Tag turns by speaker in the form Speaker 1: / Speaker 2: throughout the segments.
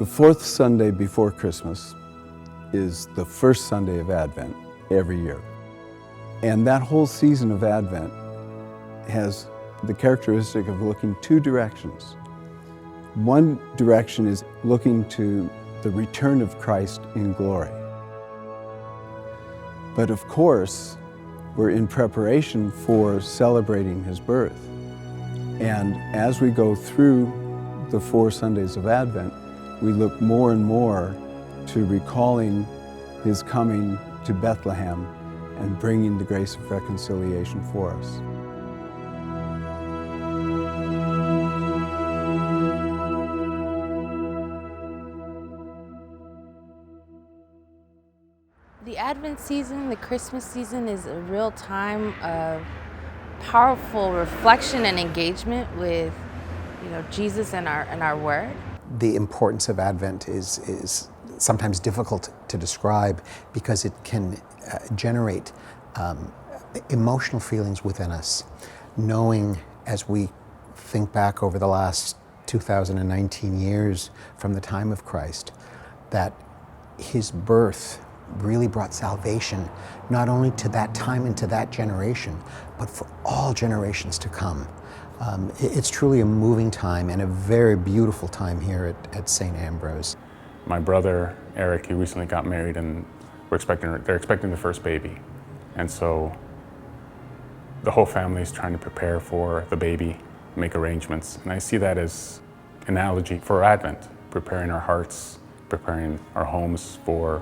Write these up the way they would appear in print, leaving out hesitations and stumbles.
Speaker 1: The fourth Sunday before Christmas is the first Sunday of Advent every year. And that whole season of Advent has the characteristic of looking two directions. One direction is looking to the return of Christ in glory. But of course, we're in preparation for celebrating his birth. And as we go through the 4 Sundays of Advent, we look more and more to recalling his coming to Bethlehem and bringing the grace of reconciliation for us.
Speaker 2: The Advent season, the Christmas season, is a real time of powerful reflection and engagement with, Jesus and our Word.
Speaker 3: The importance of Advent is sometimes difficult to describe because it can generate emotional feelings within us, knowing as we think back over the last 2019 years from the time of Christ, that his birth really brought salvation not only to that time and to that generation, but for all generations to come. It's truly a moving time and a very beautiful time here at St. Ambrose.
Speaker 4: My brother, Eric, he recently got married and they're expecting the first baby. And so the whole family is trying to prepare for the baby, make arrangements. And I see that as an analogy for Advent, preparing our hearts, preparing our homes for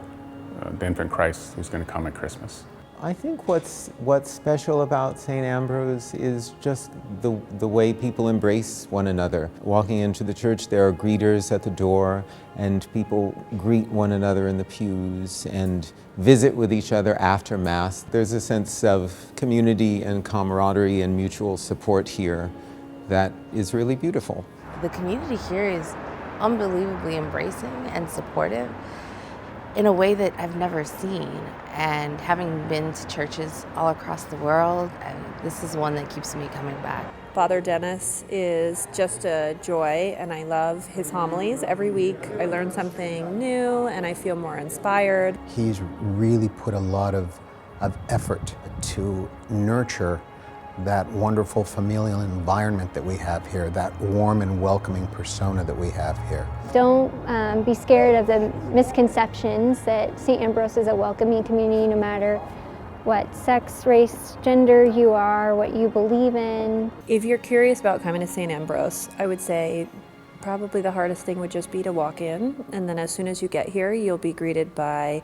Speaker 4: the infant Christ who's going to come at Christmas.
Speaker 5: I think what's special about St. Ambrose is just the way people embrace one another. Walking into the church, there are greeters at the door, and people greet one another in the pews and visit with each other after Mass. There's a sense of community and camaraderie and mutual support here that is really beautiful.
Speaker 2: The community here is unbelievably embracing and supportive in a way that I've never seen. And having been to churches all across the world, this is one that keeps me coming back.
Speaker 6: Father Dennis is just a joy, and I love his homilies. Every week I learn something new and I feel more inspired.
Speaker 3: He's really put a lot of effort to nurture that wonderful familial environment that we have here, that warm and welcoming persona that we have here.
Speaker 7: Don't be scared of the misconceptions that St. Ambrose is a welcoming community no matter what sex, race, gender you are, what you believe in.
Speaker 6: If you're curious about coming to St. Ambrose, I would say probably the hardest thing would just be to walk in, and then as soon as you get here, you'll be greeted by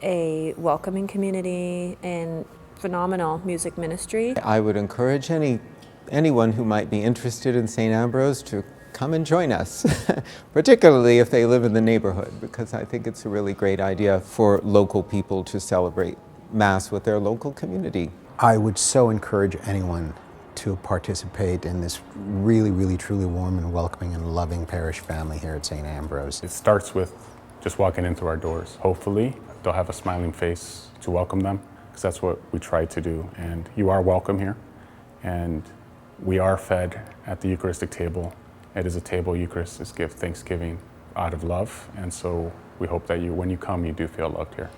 Speaker 6: a welcoming community and phenomenal music ministry.
Speaker 5: I would encourage anyone who might be interested in St. Ambrose to come and join us, particularly if they live in the neighborhood, because I think it's a really great idea for local people to celebrate Mass with their local community.
Speaker 3: I would so encourage anyone to participate in this really, really, truly warm and welcoming and loving parish family here at St. Ambrose.
Speaker 4: It starts with just walking in through our doors. Hopefully, they'll have a smiling face to welcome them, because that's what we try to do. And you are welcome here, and we are fed at the Eucharistic table. It is a table Eucharists give thanksgiving out of love, and so we hope that when you come, you do feel loved here.